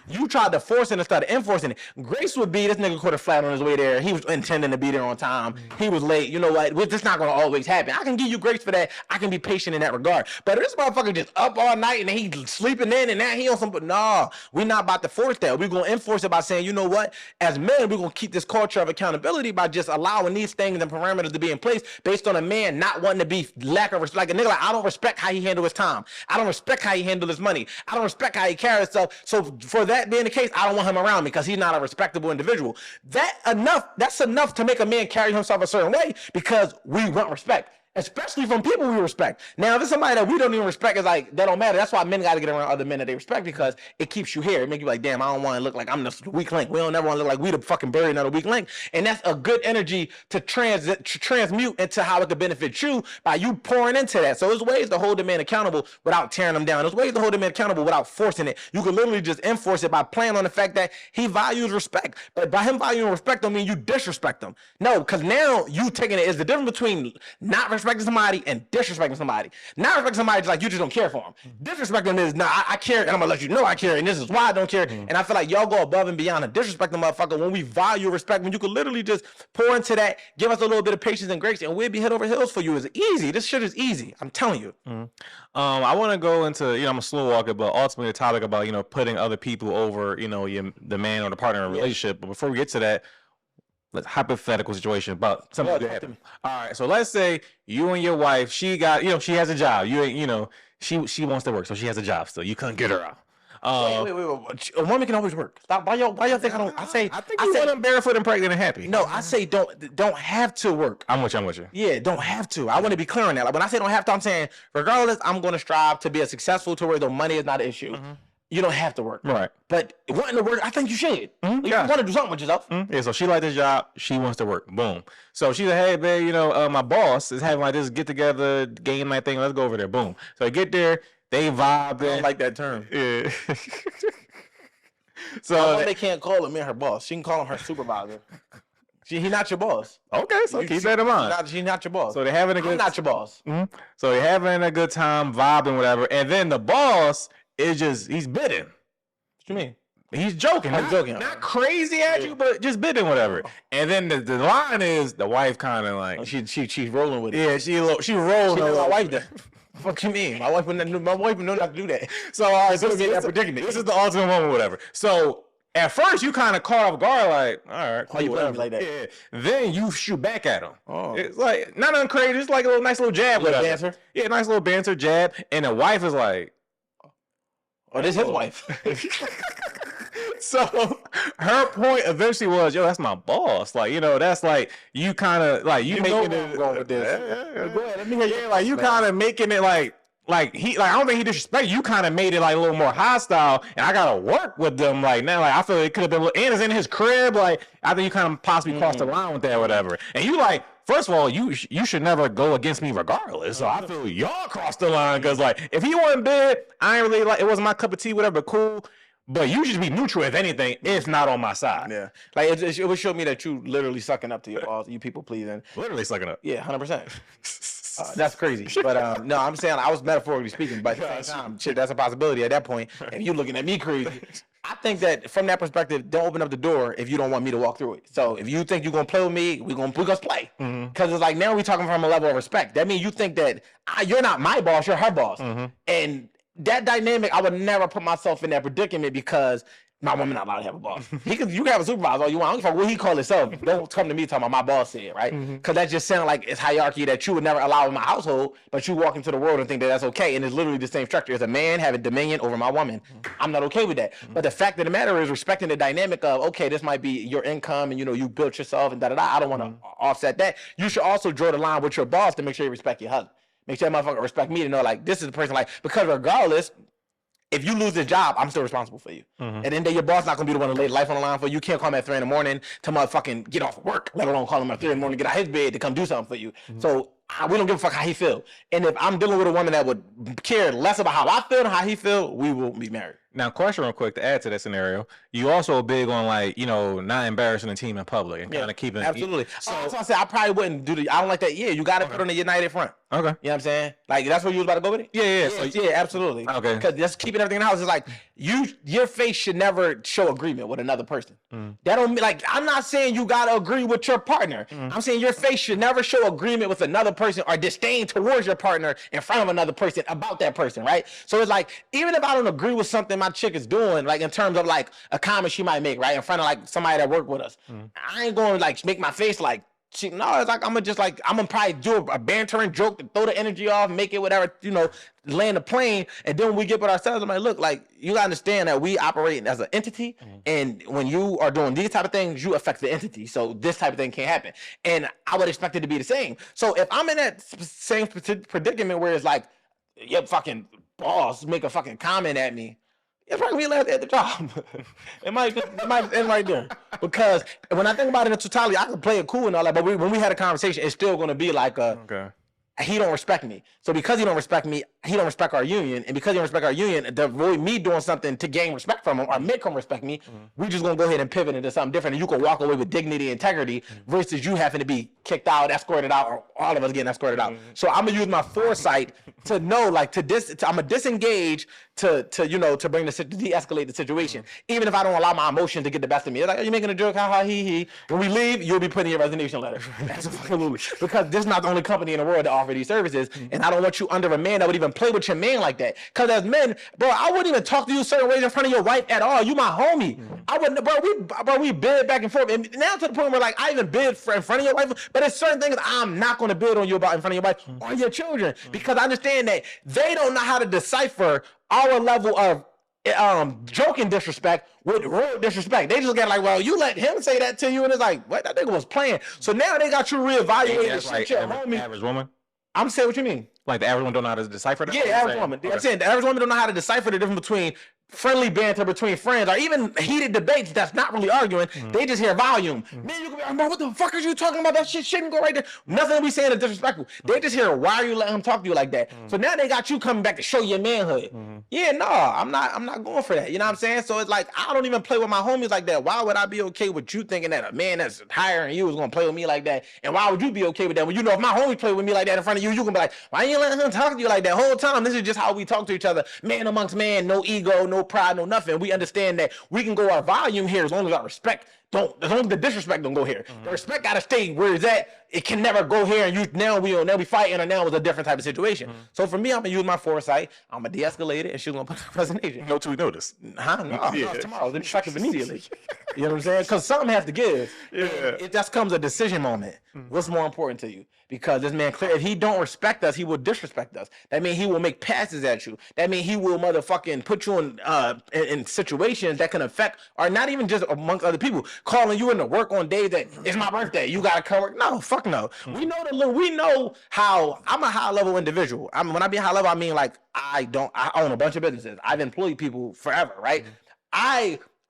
You tried to force it instead of enforcing it. Grace would be, this nigga caught a flat on his way there. He was intending to be there on time. He was late. You know what? This not going to always happen. I can give you grace for that. I can be patient in that regard. But if this motherfucker just up all night and he's sleeping in and now he on some, no, we're not about to force that. We're going to enforce it by saying, you know what? As men, we're going to keep this culture of accountability by just allowing these things and parameters to be in place based on a man not wanting to be lack of respect. Like a nigga like, I don't respect how he handle his time. I don't respect how he handle his money. I don't respect how he carries himself. So for that being the case, I don't want him around me because he's not a respectable individual. That's enough to make a man carry himself a certain way because we want respect. Especially from people we respect. Now, if it's somebody that we don't even respect, it's like, that don't matter. That's why men got to get around other men that they respect because it keeps you here. It makes you like, damn, I don't want to look like I'm the weak link. We don't ever want to look like we the fucking buried another weak link. And that's a good energy to transmute into how it could benefit you by you pouring into that. So there's ways to hold the man accountable without tearing them down. There's ways to hold the man accountable without forcing it. You can literally just enforce it by playing on the fact that he values respect. But by him valuing respect don't mean you disrespect him. No, because now you taking it is the difference between not respecting somebody and disrespecting somebody. Not respecting somebody is like you just don't care for them. Disrespecting is I care and I'm gonna let you know I care and this is why I don't care. And I feel like y'all go above and beyond and disrespect the motherfucker when we value respect, when you could literally just pour into that, give us a little bit of patience and grace and we'll be head over heels for you. It's easy. This shit is easy. I'm telling you. I want to go into, I'm a slow walker, but ultimately a topic about, putting other people over, the man or the partner in a relationship. But before we get to that, let's hypothetical situation about something that happened. All right, so let's say you and your wife, she got, she has a job. She wants to work, so she has a job still. You couldn't get her out. Wait. A woman can always work. Stop. Why y'all think I don't? I think you want them barefoot and pregnant and happy. No, I say don't have to work. I'm with you. Yeah, don't have to. I want to be clear on that. Like when I say don't have to, I'm saying regardless, I'm going to strive to be as successful to where the money is not an issue. You don't have to work. Right. But wanting to work, I think you should. You want to do something with yourself. Yeah, so she liked this job. She wants to work. Boom. So she's like, hey, babe, my boss is having like this get-together game night thing. Let's go over there. Boom. So they get there. They vibe. I don't like that term. Yeah. So they can't call him her boss. She can call him her supervisor. He's not your boss. Okay, so keep that in mind. She's not your boss. So they're having a good. I'm not your boss. So they're having a good time, vibing, whatever. And then the boss is he's bidding. What you mean? He's joking. I'm joking. Not crazy at you, but just bidding, whatever. And then the line is the wife kind of like she's rolling with it. Yeah, she rolling. My wife does. What you mean? My wife would know not to do that. So all right, this is the ultimate moment, whatever. So at first you kind of caught off guard, like, all right, cool, you playing me like that? Yeah. Then you shoot back at him. Oh. It's like not uncrazy, it's like a nice little jab, whatever. Banter. Yeah, nice little banter jab, and the wife is like, oh, this is his wife. So her point eventually was, yo, that's my boss. Like, that's like you kind of like you making it. Going with this. Go ahead, let me hear you. Like you kind of making it like he I don't think he disrespected you. Kind of made it like a little more hostile, and I gotta work with them. Like now, like I feel it could have been. And it's in his crib. Like I think you kind of possibly crossed the line with that, or whatever. And you like. First of all, you should never go against me regardless. So I feel y'all crossed the line because like if he wasn't bid, I ain't really like it wasn't my cup of tea, whatever. But cool. But you should be neutral if anything. It's not on my side. Yeah, like it would show me that you literally sucking up to your boss, you people pleasing. Literally sucking up. Yeah, 100%. That's crazy. But no, I'm saying I was metaphorically speaking, but at the same time, shit, that's a possibility at that point. If you looking at me crazy, I think that from that perspective, don't open up the door if you don't want me to walk through it. So if you think you're gonna play with me, we gonna play. Because it's like now we talking from a level of respect. That means you think that you're not my boss, you're her boss, and that dynamic, I would never put myself in that predicament because my woman not allowed to have a boss. You can have a supervisor all you want. I don't give a fuck what he call himself. Don't come to me talking about my boss said, right? Because that just sounds like it's hierarchy that you would never allow in my household, but you walk into the world and think that that's okay, and it's literally the same structure. As a man having dominion over my woman, I'm not okay with that. But the fact of the matter is respecting the dynamic of, okay, this might be your income and you built yourself and da-da-da. I don't want to offset that. You should also draw the line with your boss to make sure you respect your husband. Make sure that motherfucker respect me to know, like, this is the person, like, because regardless, if you lose this job, I'm still responsible for you. And then your boss not gonna be the one to lay life on the line for you. You can't call him at 3 a.m. to motherfucking get off work, let alone call him at 3 a.m. to get out his bed to come do something for you. So we don't give a fuck how he feel. And if I'm dealing with a woman that would care less about how I feel and how he feel, we will be married. Now, question real quick to add to that scenario. You also big on, like, not embarrassing the team in public and kind of keeping. Absolutely. So that's why I said I probably wouldn't do I don't like that. Yeah, you got to put on the united front. Okay. You know what I'm saying? Like, that's where you was about to go with it? Yeah, absolutely. Okay. Because just keeping everything in the house is like, your face should never show agreement with another person. That don't mean, like, I'm not saying you got to agree with your partner. I'm saying your face should never show agreement with another person or disdain towards your partner in front of another person about that person, right? So it's like, even if I don't agree with something my chick is doing, like in terms of like a comment she might make, right, in front of like somebody that work with us, I ain't going to like make my face like, it's like I'm gonna probably do a bantering joke to throw the energy off, make it whatever, land the plane, and then when we get with ourselves, I'm like, look, like, you gotta understand that we operate as an entity, and when you are doing these type of things, you affect the entity. So this type of thing can't happen, and I would expect it to be the same. So if I'm in that same predicament where it's like, your fucking boss make a fucking comment at me, it's probably gonna be last day at the job. it might end right there. Because when I think about it in totality, I can play it cool and all that, but when we had a conversation, it's still gonna be like he don't respect me. So because he don't respect me, he don't respect our union. And because he don't respect our union, to avoid me doing something to gain respect from him or make him respect me, we just gonna go ahead and pivot into something different. And you can walk away with dignity and integrity versus you having to be kicked out, escorted out, or all of us getting escorted out. So I'm gonna use my foresight to know, like, I'm gonna disengage to bring to de-escalate the situation. Even if I don't allow my emotion to get the best of me. It's like, are you making a joke? Ha ha he he. When we leave, you'll be putting your resignation letter. Absolutely. Because this is not the only company in the world that offer these services, and I don't want you under a man that would even play with your man like that. Because as men, bro, I wouldn't even talk to you certain ways in front of your wife at all. You my homie. I wouldn't, we bid back and forth, and now to the point where, like, I even bid in front of your wife, but there's certain things I'm not going to bid on you about in front of your wife or your children, because I understand that they don't know how to decipher our level of joking disrespect with real disrespect. They just get like, well, you let him say that to you, and it's like, what, that nigga was playing. So now they got you reevaluating the shit, homie. Average woman. I'm saying what you mean. Like the average woman don't know how to decipher that? Yeah, average woman. Okay. I'm saying the average woman don't know how to decipher the difference between friendly banter between friends or even heated debates that's not really arguing. They just hear volume. Man, you can be like, what the fuck are you talking about? That shit shouldn't go right there. Nothing we saying is disrespectful. They just hear, why are you letting him talk to you like that? So now they got you coming back to show your manhood. Yeah, no, I'm not going for that. You know what I'm saying? So it's like, I don't even play with my homies like that. Why would I be okay with you thinking that a man that's higher than you is gonna play with me like that? And why would you be okay with that when you know if my homie play with me like that in front of you, you can be like, why you letting him talk to you like that whole time? This is just how we talk to each other, man amongst man, no ego, no pride, no nothing. We understand that we can go our volume here as long as our respect as long as the disrespect don't go here. The respect gotta stay where it's at. It can never go here, and now we fighting, or now it's a different type of situation. So for me, I'm gonna use my foresight. I'm gonna de-escalate it, and she's gonna put a resignation. No two notice. Huh? No, tomorrow. Then effective immediately. You know what I'm saying? Because something has to give. Yeah. It just comes a decision moment. What's more important to you? Because this man, clear, if he don't respect us, he will disrespect us. That means he will make passes at you. That means he will motherfucking put you in situations that can affect, or not even just amongst other people, calling you into work on days that it's my birthday, you gotta come work. No, fuck no. We know how I'm a high level individual. When I be high level, I mean, like, I own a bunch of businesses. I've employed people forever, right?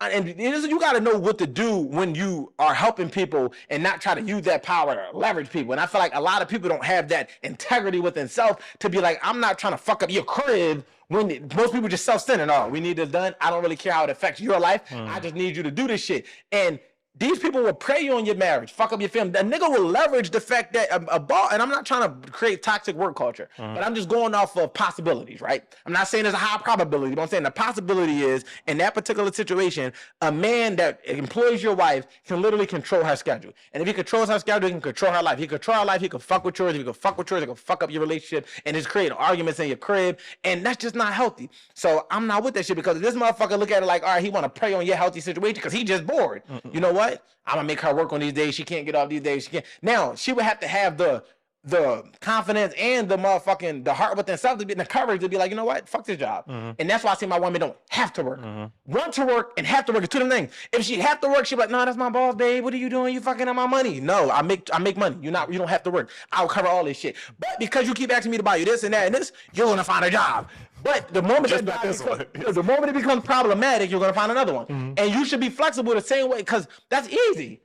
And you got to know what to do when you are helping people and not try to use that power to leverage people. And I feel like a lot of people don't have that integrity within self to be like, I'm not trying to fuck up your crib When most people just self-centered, oh, we need this done. I don't really care how it affects your life. I just need you to do this shit. And these people will prey on your marriage, fuck up your family. A nigga will leverage the fact that a ball, and I'm not trying to create toxic work culture, but I'm just going off of possibilities, right? I'm not saying there's a high probability, but I'm saying the possibility is, in that particular situation, a man that employs your wife can literally control her schedule. And if he controls her schedule, he can control her life. He can control her life, he can fuck with yours, he can fuck with yours, he can fuck up your relationship, and just create arguments in your crib, and that's just not healthy. So I'm not with that shit, because if this motherfucker look at it like, all right, he want to prey on your healthy situation because he just bored. You know what? I'm gonna make her work on these days. She can't get off these days. She can't. Now she would have to have the confidence and the heart within self to be the courage to be like, you know what? Fuck this job. And that's why I say my woman don't have to work. Want to work and have to work is two different things. If she have to work, she be like, no, that's my boss, babe. What are you doing? You fucking up my money. No, I make money. You don't have to work. I'll cover all this shit. But because you keep asking me to buy you this and that and this, you're gonna find a job. But the moment the moment it becomes problematic, you're gonna find another one. And you should be flexible the same way, because that's easy.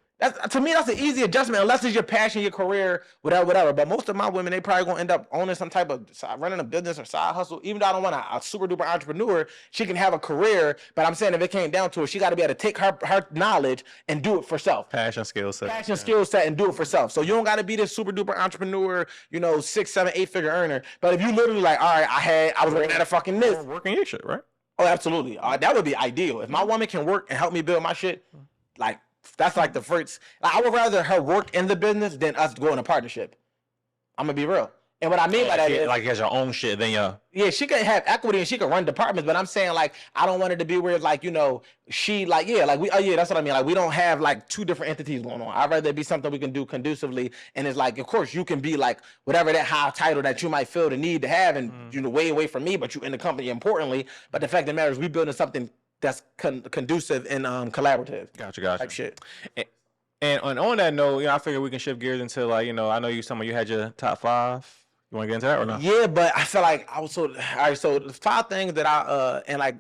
To me, that's an easy adjustment, unless it's your passion, your career, whatever. But most of my women, they probably gonna end up owning some type of running a business or side hustle. Even though I don't want a super duper entrepreneur, she can have a career. But I'm saying if it came down to it, she got to be able to take her knowledge and do it for self. Passion, skill set, and do it for self. So you don't got to be this super duper entrepreneur, 6, 7, 8 figure earner. But if you literally like, all right, I was working at a fucking this, working your shit, right? Oh, absolutely. That would be ideal. If my woman can work and help me build my shit, like. That's like the first. I would rather her work in the business than us go in a partnership. I'm gonna be real. And what I mean by that is, like, has your own shit, then yeah, she can have equity and she can run departments. But I'm saying, like, I don't want it to be where, like, she like, yeah, like that's what I mean. Like, we don't have like two different entities going on. I'd rather it be something we can do conducively. And it's like, of course, you can be like whatever that high title that you might feel the need to have, and way away from me, but you in the company importantly. But the fact of the matter is, we building something that's conducive and collaborative. Gotcha. Type shit. And on that note, I figure we can shift gears into, like, I know you had your top 5. You want to get into that or not? Yeah, but I feel like I was all right. So the 5 things that I and like,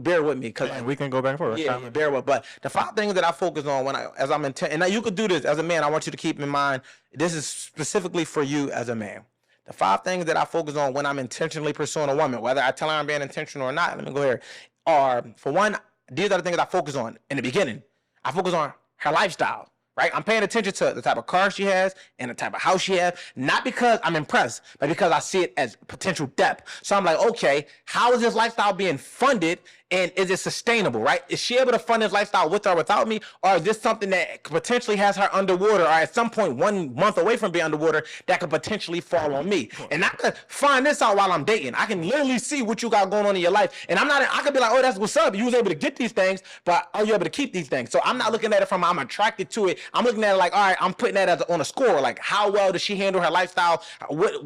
bear with me, because we can go back and forth. Yeah, bear with. But the 5 things that I focus on as I'm intent, and now you could do this as a man. I want you to keep in mind, this is specifically for you as a man. The 5 things that I focus on when I'm intentionally pursuing a woman, whether I tell her I'm being intentional or not. Let me go here. Are, for one, these are the things I focus on in the beginning. I focus on her lifestyle. Right? I'm paying attention to the type of car she has and the type of house she has, not because I'm impressed, but because I see it as potential depth. So I'm like, okay, how is this lifestyle being funded, and is it sustainable, right? Is she able to fund this lifestyle with or without me, or is this something that potentially has her underwater, or at some point 1 month away from being underwater, that could potentially fall on me? And I could find this out while I'm dating. I can literally see what you got going on in your life, and I could be like, oh, that's what's up. You was able to get these things, but are you able to keep these things? So I'm not looking at it from I'm attracted to it. I'm looking at it like, all right, I'm putting that on a score. Like, how well does she handle her lifestyle?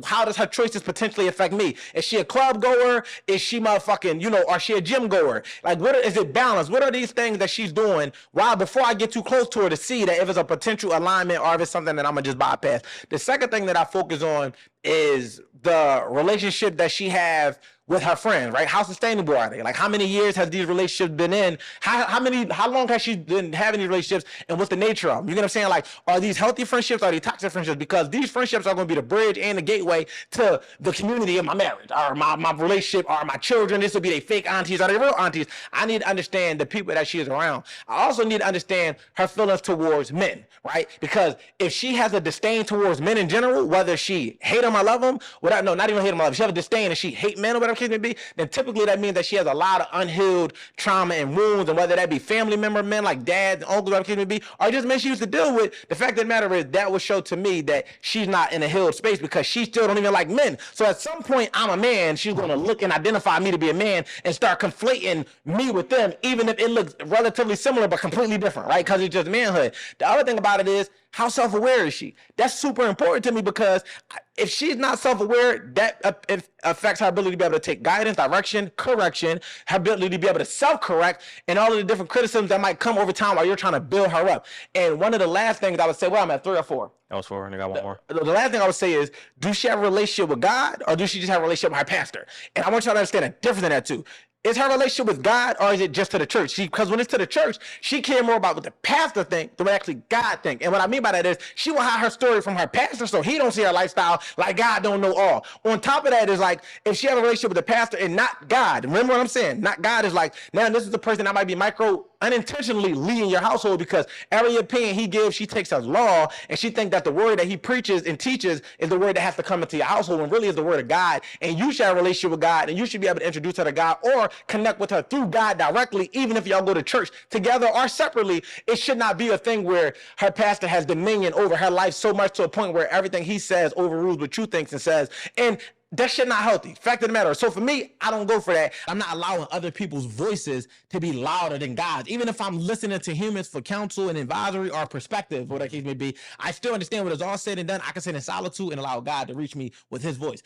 How does her choices potentially affect me? Is she a club goer? Is she motherfucking, or is she a gym goer? Like, is it balanced? What are these things that she's doing before I get too close to her to see that if it's a potential alignment or if it's something that I'm gonna just bypass? The second thing that I focus on is the relationship that she have with her friends, right? How sustainable are they? Like, how many years has these relationships been in? How long has she been having these relationships, and what's the nature of them? You get what I'm saying? Like, are these healthy friendships? Are these toxic friendships? Because these friendships are going to be the bridge and the gateway to the community of my marriage, or my relationship, or my children. This will be their fake aunties or their real aunties. I need to understand the people that she is around. I also need to understand her feelings towards men, right? Because if she has a disdain towards men in general, whether she hate them or love them, not even hate them or love them, she has a disdain and she hate men or whatever case may be, then typically that means that she has a lot of unhealed trauma and wounds, and whether that be family member men like dads, uncles, whatever case may be, or just men she used to deal with. The fact of the matter is that will show to me that she's not in a healed space, because she still don't even like men. So at some point, I'm a man, she's going to look and identify me to be a man and start conflating me with them, even if it looks relatively similar but completely different, right? Because it's just manhood. The other thing about it is, how self-aware is she? That's super important to me, because if she's not self-aware, that affects her ability to be able to take guidance, direction, correction, her ability to be able to self-correct, and all of the different criticisms that might come over time while you're trying to build her up. And one of the last things I would say, I'm at 3 or 4. That was 4, and I got one more. The last thing I would say is, do she have a relationship with God, or do she just have a relationship with her pastor? And I want y'all to understand the difference in that too. is her relationship with God, or is it just to the church? Because when it's to the church, she care more about what the pastor think than what actually God think. And what I mean by that is she will hide her story from her pastor, so he don't see her lifestyle, like God don't know all. On top of that is like, if she have a relationship with the pastor and not God, remember what I'm saying? Not God is like, now this is the person that might be unintentionally leading your household, because every opinion he gives, she takes as law, and she think that the word that he preaches and teaches is the word that has to come into your household, and really is the word of God. And you should have a relationship with God, and you should be able to introduce her to God or connect with her through God directly, even if y'all go to church together or separately. It should not be a thing where her pastor has dominion over her life so much to a point where everything he says overrules what you think and says. And that shit not healthy. Fact of the matter. So for me, I don't go for that. I'm not allowing other people's voices to be louder than God's. Even if I'm listening to humans for counsel and advisory or perspective, whatever the case may be, I still understand what is all said and done. I can sit in solitude and allow God to reach me with his voice.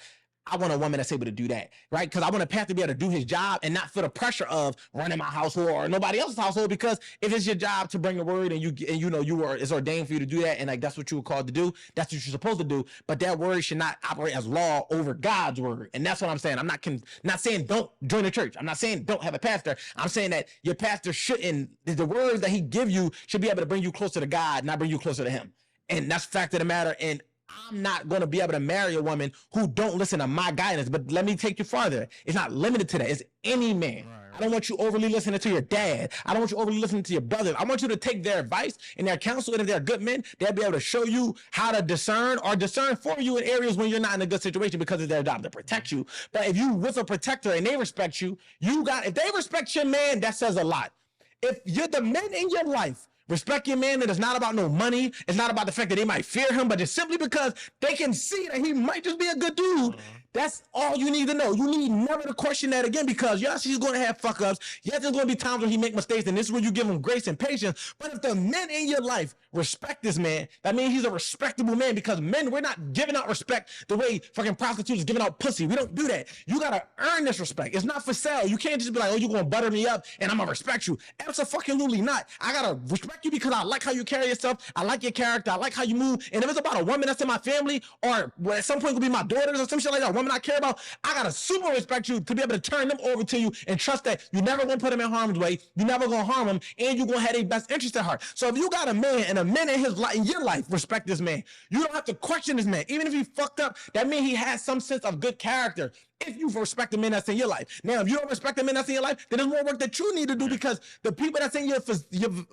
I want a woman that's able to do that, right? Because I want a pastor to be able to do his job and not feel the pressure of running my household or nobody else's household. Because if it's your job to bring the word and it's ordained for you to do that, and like that's what you were called to do, that's what you're supposed to do. But that word should not operate as law over God's word, and that's what I'm saying. I'm not saying don't join the church. I'm not saying don't have a pastor. I'm saying that your pastor shouldn't. The words that he give you should be able to bring you closer to God, not bring you closer to him. And that's the fact of the matter. And I'm not going to be able to marry a woman who don't listen to my guidance. But let me take you farther. It's not limited to that. It's any man. Right. I don't want you overly listening to your dad. I don't want you overly listening to your brothers. I want you to take their advice and their counsel. And if they're good men, they'll be able to show you how to discern or discern for you in areas when you're not in a good situation, because it's their job to protect you. But if you with a protector and they respect you, if they respect your man, that says a lot. If you're the men in your life, respect your man, that it's not about no money. It's not about the fact that they might fear him, but it's simply because they can see that he might just be a good dude. That's all you need to know. You need never to question that again, because yes, he's going to have fuck ups. Yes, there's going to be times when he make mistakes, and this is where you give him grace and patience. But if the men in your life respect this man, that means he's a respectable man, because men, we're not giving out respect the way fucking prostitutes giving out pussy. We don't do that. You got to earn this respect. It's not for sale. You can't just be like, oh, you're going to butter me up and I'm going to respect you. Absolutely not. I got to respect you because I like how you carry yourself. I like your character. I like how you move. And if it's about a woman that's in my family, or at some point could be my daughters or some shit like that, a woman I care about, I got to super respect you to be able to turn them over to you and trust that you're never going to put them in harm's way. You're never going to harm them, and you're going to have their best interest at heart. So if you got a man and a man in his life, in your life, respect this man. You don't have to question this man. Even if he fucked up, that means he has some sense of good character. If you respect the men that's in your life. Now, if you don't respect the men that's in your life, then there's more work that you need to do, because the people that's in your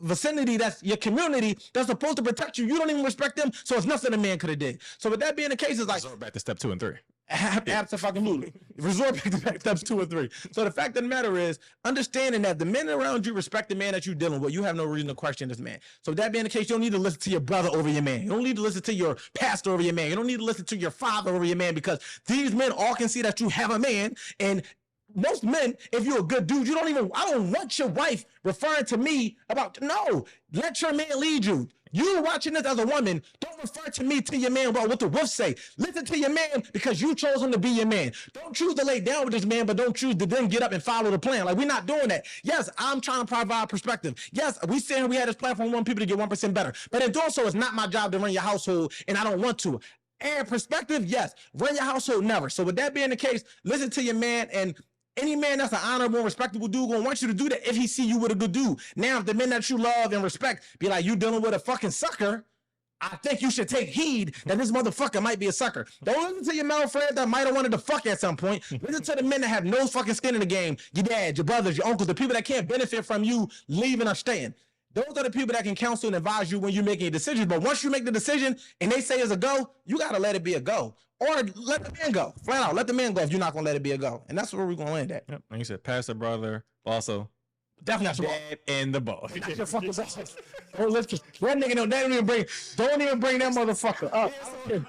vicinity, that's your community, that's supposed to protect you, you don't even respect them, so it's nothing a man could have did. So with that being the case, it's like, resort back to step 2 and 3. Absolutely. Resort back to steps 2 or 3. So the fact of the matter is, understanding that the men around you respect the man that you're dealing with, you have no reason to question this man. So with that being the case, you don't need to listen to your brother over your man. You don't need to listen to your pastor over your man. You don't need to listen to your father over your man, because these men all can see that you have a man. And most men, if you're a good dude, I don't want your wife referring to me about, no, let your man lead you. You watching this as a woman, don't refer to me, to your man, about what the wolf say. Listen to your man, because you chose him to be your man. Don't choose to lay down with this man, but don't choose to then get up and follow the plan. Like, we're not doing that. Yes, I'm trying to provide perspective. Yes, we saying we had this platform, we want people to get 1% better. But in doing so, it's not my job to run your household, and I don't want to. And perspective, yes. Run your household, never. So with that being the case, listen to your man, and any man that's an honorable, respectable dude gonna want you to do that if he see you with a good dude. Now, if the men that you love and respect be like, you dealing with a fucking sucker, I think you should take heed that this motherfucker might be a sucker. Don't listen to your male friend that might have wanted to fuck at some point. Listen to the men that have no fucking skin in the game. Your dad, your brothers, your uncles, the people that can't benefit from you leaving or staying. Those are the people that can counsel and advise you when you're making a decision. But once you make the decision and they say it's a go, you got to let it be a go. Or let the man go. Flat out, let the man go if you're not going to let it be a go. And that's where we're going to land at. Yep. Like you said, pastor, brother, also definitely not dad and the boss. That's your fucking boss. That nigga don't even bring that motherfucker up.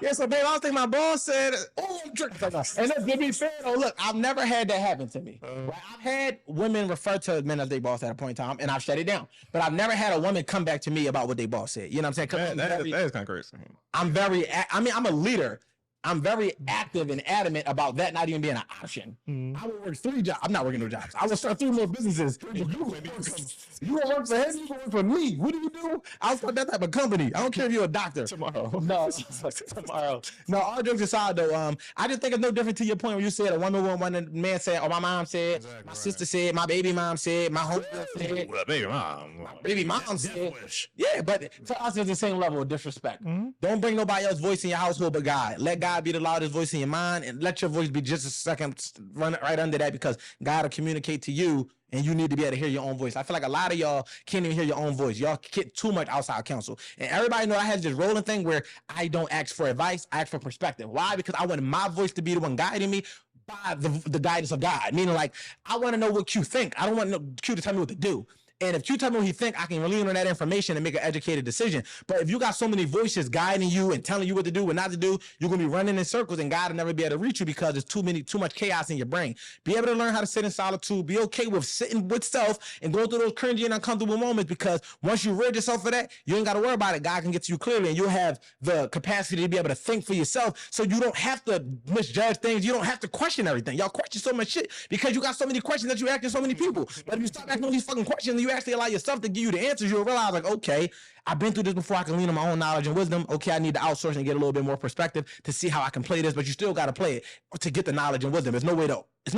Yeah, so babe, I was thinking my boss said, oh, I'm drinking. And let's be fair, though, look, I've never had that happen to me. Right? I've had women refer to men as their boss at a point in time, and I've shut it down. But I've never had a woman come back to me about what their boss said. You know what I'm saying? That is kind of crazy. I'm a leader. I'm very active and adamant about that not even being an option. I will work 3 jobs. I'm not working no jobs. I will start 3 more businesses. You gonna work for him, you gonna work for me. What do? I'll start that type of company. I don't care if you're a doctor. Tomorrow. No, tomorrow. No, all jokes aside though, I just think it's no different to your point where you said a woman will, when a man said, or my mom said, my sister said, my baby mom said, my homegirl said, Well, baby mom. my baby mom said. Yeah, but to us it's the same level of disrespect. Don't bring nobody else's voice in your household but God. Let God be the loudest voice in your mind, and let your voice be just a second run right under that, because God will communicate to you, and you need to be able to hear your own voice. I feel like a lot of y'all can't even hear your own voice. Y'all get too much outside counsel. And everybody know I had this rolling thing where I don't ask for advice, I ask for perspective. Why? Because I want my voice to be the one guiding me by the guidance of God. Meaning, like, I want to know what Q think. I don't want Q to tell me what to do. And if you tell me what he think, I can lean on that information and make an educated decision. But if you got so many voices guiding you and telling you what to do and not to do, you're gonna be running in circles, and God will never be able to reach you because there's too much chaos in your brain. Be able to learn how to sit in solitude. Be okay with sitting with self and going through those cringy and uncomfortable moments, because once you rid yourself of that, you ain't got to worry about it. God can get to you clearly, and you'll have the capacity to be able to think for yourself, so you don't have to misjudge things. You don't have to question everything. Y'all question so much shit because you got so many questions that you asking so many people. But if you stop asking all these fucking questions, you actually allow yourself to give you the answers, you'll realize, like, okay, I've been through this before. I can lean on my own knowledge and wisdom. Okay, I need to outsource and get a little bit more perspective to see how I can play this, but you still got to play it to get the knowledge and wisdom. There's no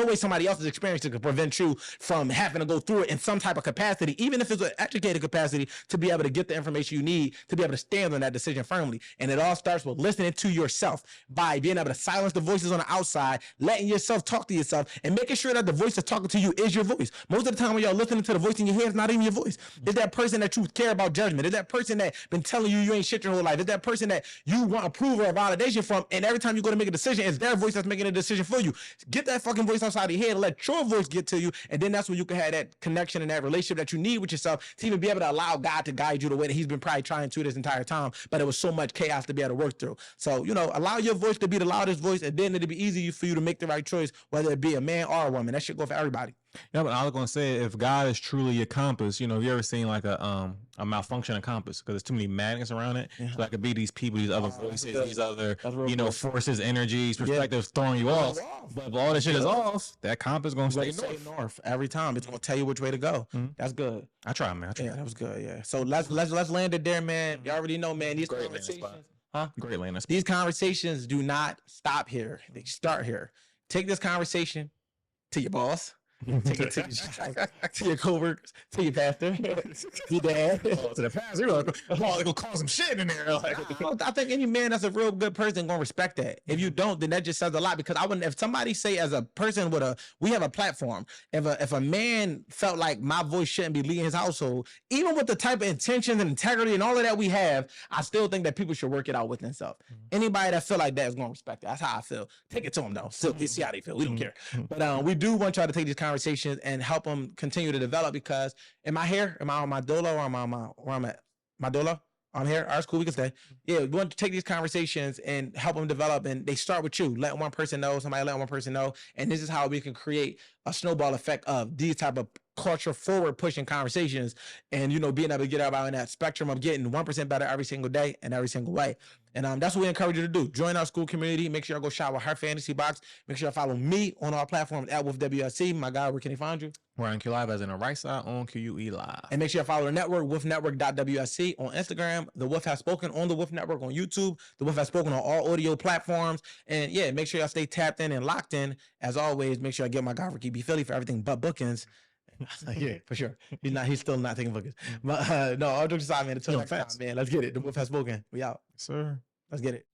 way somebody else's experience that could prevent you from having to go through it in some type of capacity, even if it's an educated capacity, to be able to get the information you need to be able to stand on that decision firmly. And it all starts with listening to yourself, by being able to silence the voices on the outside, letting yourself talk to yourself, and making sure that the voice that's talking to you is your voice. Most of the time when y'all listening to the voice in your head, it's not even your voice. It's that person that you care about judgment. It's that person that been telling you ain't shit your whole life. It's that person that you want approval or validation from, and every time you go to make a decision, it's their voice that's making a decision for you. Get that fucking voice outside of your head and let your voice get to you, and then that's when you can have that connection and that relationship that you need with yourself to even be able to allow God to guide you the way that he's been probably trying to this entire time, but it was so much chaos to be able to work through. So, allow your voice to be the loudest voice, and then it'll be easy for you to make the right choice, whether it be a man or a woman. That should go for everybody. Yeah, but I was gonna say, if God is truly your compass, have you ever seen like a malfunctioning compass? Because there's too many magnets around it. Yeah. So that could be these people, these other voices, these other forces, energies, perspectives throwing you off. But if all this shit is off, that compass gonna stay north every time. It's gonna tell you which way to go. That's good. I try, man. Yeah, that was good. Yeah. So let's land it there, man. You already know, man. These Great conversations, Great landing spot. These conversations do not stop here. They start here. Take this conversation to your boss. Take it to your coworkers, to your pastor, your dad. To the pastor, you're like, they're gonna call some shit in there. I think any man that's a real good person gonna respect that. If you don't, then that just says a lot. Because if somebody say, as a person we have a platform, if a man felt like my voice shouldn't be leading his household, even with the type of intentions and integrity and all of that we have, I still think that people should work it out with themselves. Anybody that feel like that is gonna respect it. That's how I feel. Take it to them though. Still, see how they feel. We don't care. But we do want y'all to take these conversations and help them continue to develop, because am I here? Am I on my dolo, or am I where I'm at? My dolo? I'm here. All right, cool. We can stay. Yeah, we want to take these conversations and help them develop. And they start with you. Let one person know. Somebody let one person know. And this is how we can create a snowball effect of these type of culture forward pushing conversations, and being able to get everybody in that spectrum of getting 1% better every single day and every single way. And that's what we encourage you to do. Join our school community. Make sure you go shop with Her Fantasy Box. Make sure you follow me on our platforms at Wolf WSC. My guy, where can he find you? We're on Q Live, as in the right side, on QUE Live. And make sure you follow the network, wolfnetwork.wsc on Instagram. The Wolf Has Spoken on the Wolf Network on YouTube. The Wolf Has Spoken on all audio platforms. And yeah, make sure y'all stay tapped in and locked in. As always, make sure I get my guy Ricky B. Philly for everything but bookings. Yeah, for sure. He's still not taking bookings. But no, all jokes aside, man. Until next time, man. Let's get it. The Wolf Has Spoken. We out. Sir. Let's get it.